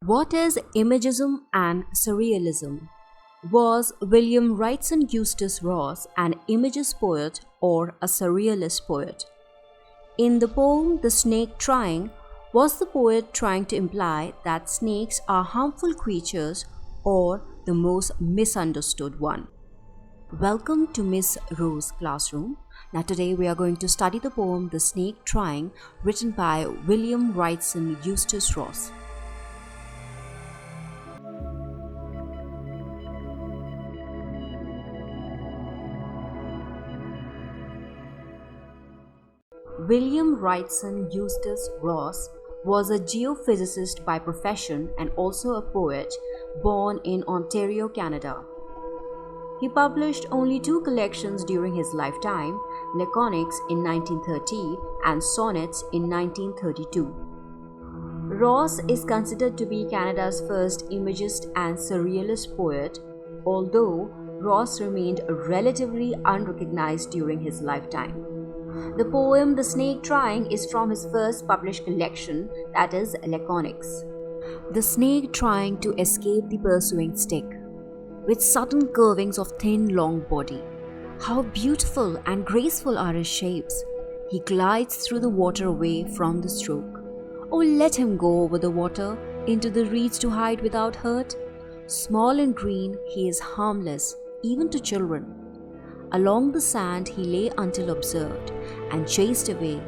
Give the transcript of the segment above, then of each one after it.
What is Imagism and Surrealism? Was William Wrightson Eustace Ross an Imagist poet or a Surrealist poet? In the poem The Snake Trying, was the poet trying to imply that snakes are harmful creatures or the most misunderstood one? Welcome to Miss Rose Classroom. Now today we are going to study the poem The Snake Trying, written by William Wrightson Eustace Ross. William Wrightson Eustace Ross was a geophysicist by profession and also a poet, born in Ontario, Canada. He published only two collections during his lifetime, Laconics in 1930 and Sonnets in 1932. Ross is considered to be Canada's first Imagist and Surrealist poet, although Ross remained relatively unrecognized during his lifetime. The poem The Snake Trying is from his first published collection, that is Laconics. The snake trying to escape the pursuing stick, with sudden curvings of thin long body. How beautiful and graceful are his shapes. He glides through the water away from the stroke. Oh, let him go over the water, into the reeds to hide without hurt. Small and green, he is harmless, even to children. Along the sand he lay until observed and chased away,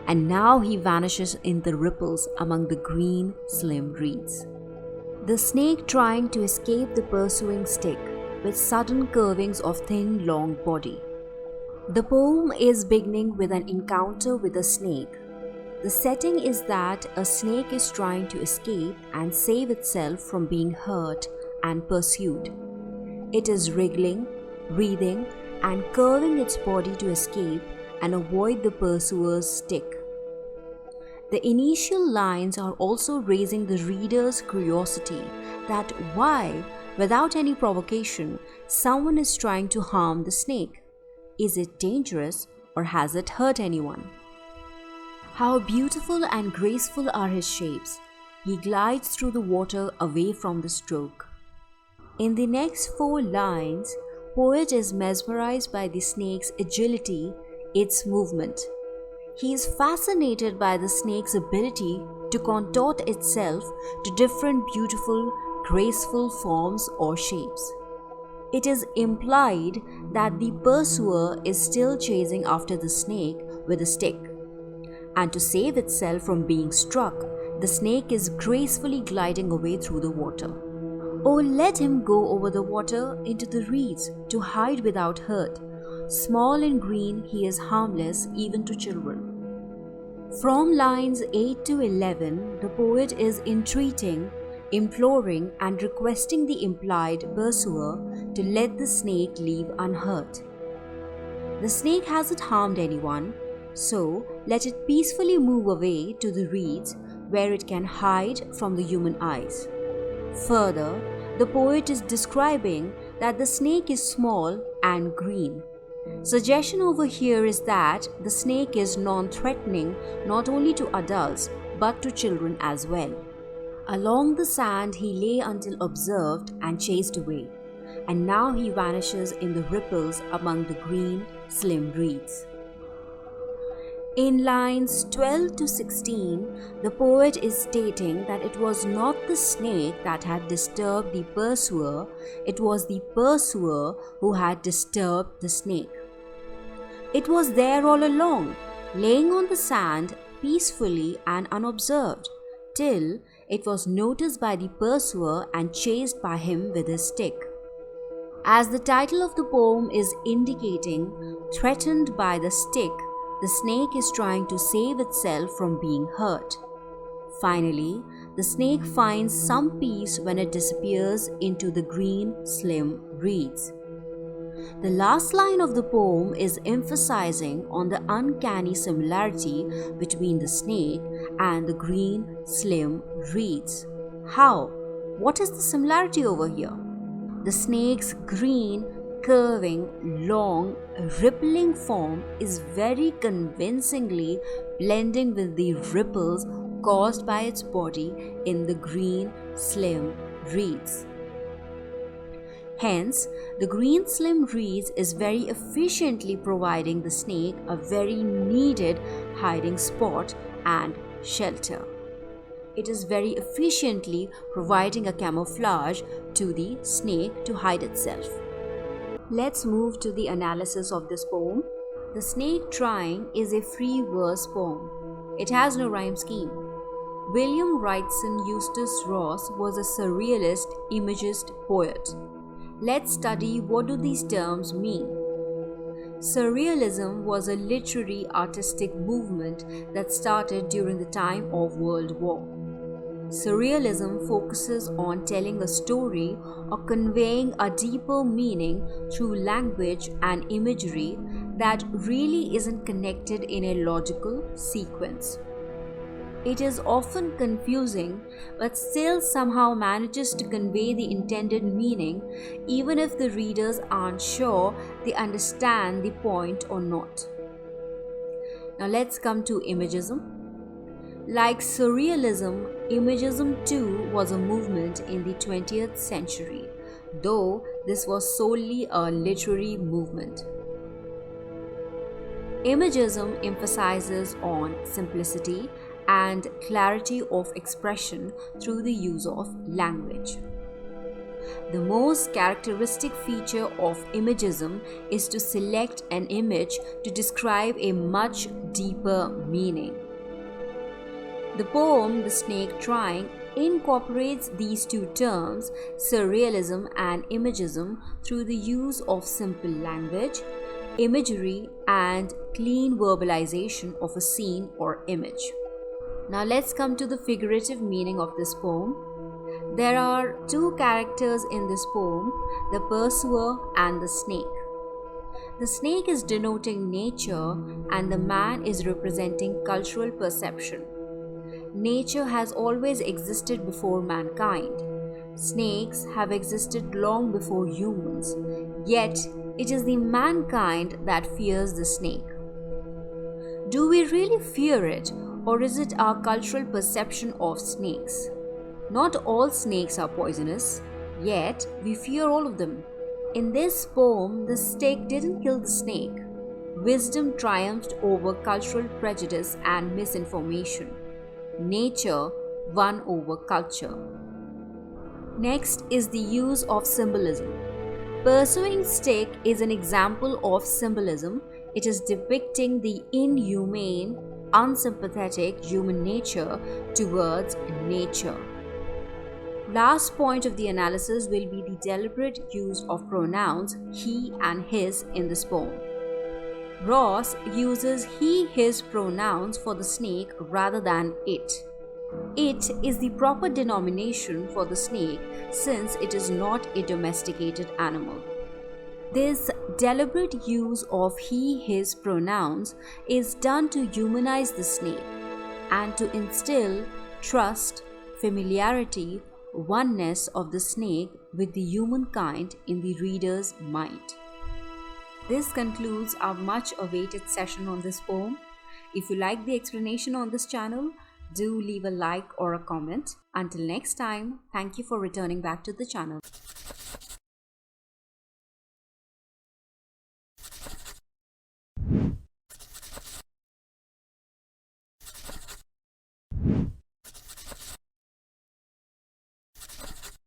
and now he vanishes in the ripples among the green, slim reeds. The snake trying to escape the pursuing stick, with sudden curvings of thin, long body. The poem is beginning with an encounter with a snake. The setting is that a snake is trying to escape and save itself from being hurt and pursued. It is wriggling, writhing, and curving its body to escape and avoid the pursuer's stick. The initial lines are also raising the reader's curiosity that why, without any provocation, someone is trying to harm the snake. Is it dangerous or has it hurt anyone? How beautiful and graceful are his shapes. He glides through the water away from the stroke. In the next four lines, poet is mesmerized by the snake's agility, its movement. He is fascinated by the snake's ability to contort itself to different beautiful, graceful forms or shapes. It is implied that the pursuer is still chasing after the snake with a stick, and to save itself from being struck, the snake is gracefully gliding away through the water. Oh, let him go over the water into the reeds to hide without hurt. Small and green, he is harmless even to children. From lines 8 to 11, the poet is entreating, imploring, and requesting the implied pursuer to let the snake leave unhurt. The snake hasn't harmed anyone, so let it peacefully move away to the reeds where it can hide from the human eyes. Further, the poet is describing that the snake is small and green. Suggestion over here is that the snake is non-threatening not only to adults but to children as well. Along the sand he lay until observed and chased away, and now he vanishes in the ripples among the green, slim reeds. In lines 12 to 16, the poet is stating that it was not the snake that had disturbed the pursuer, it was the pursuer who had disturbed the snake. It was there all along, laying on the sand peacefully and unobserved, till it was noticed by the pursuer and chased by him with his stick. As the title of the poem is indicating, threatened by the stick, the snake is trying to save itself from being hurt. Finally, the snake finds some peace when it disappears into the green, slim reeds. The last line of the poem is emphasizing on the uncanny similarity between the snake and the green, slim reeds. How? What is the similarity over here? The snake's green, curving, long, rippling form is very convincingly blending with the ripples caused by its body in the green, slim reeds. Hence, the green slim reeds is very efficiently providing the snake a very needed hiding spot and shelter. It is very efficiently providing a camouflage to the snake to hide itself. Let's move to the analysis of this poem. The Snake Trying is a free verse poem. It has no rhyme scheme. William Wrightson Eustace Ross was a surrealist, imagist poet. Let's study what do these terms mean. Surrealism was a literary artistic movement that started during the time of World War. Surrealism focuses on telling a story or conveying a deeper meaning through language and imagery that really isn't connected in a logical sequence. It is often confusing, but still somehow manages to convey the intended meaning, even if the readers aren't sure they understand the point or not. Now let's come to Imagism. Like Surrealism, Imagism too was a movement in the 20th century, though this was solely a literary movement. Imagism emphasizes on simplicity and clarity of expression through the use of language. The most characteristic feature of Imagism is to select an image to describe a much deeper meaning. The poem The Snake Trying incorporates these two terms, surrealism and imagism, through the use of simple language, imagery, and clean verbalization of a scene or image. Now let's come to the figurative meaning of this poem. There are two characters in this poem, the pursuer and the snake. The snake is denoting nature and the man is representing cultural perception. Nature has always existed before mankind. Snakes have existed long before humans, yet it is the mankind that fears the snake. Do we really fear it, or is it our cultural perception of snakes? Not all snakes are poisonous, yet we fear all of them. In this poem, the snake didn't kill the snake. Wisdom triumphed over cultural prejudice and misinformation. Nature won over culture. Next is the use of symbolism. Pursuing stick is an example of symbolism. It is depicting the inhumane, unsympathetic human nature towards nature. Last point of the analysis will be the deliberate use of pronouns he and his in this poem. Ross uses he, his pronouns for the snake rather than it. It is the proper denomination for the snake since it is not a domesticated animal. This deliberate use of he, his pronouns is done to humanize the snake and to instill trust, familiarity, oneness of the snake with the humankind in the reader's mind. This concludes our much awaited session on this poem. If you like the explanation on this channel, do leave a like or a comment. Until next time, thank you for returning back to the channel.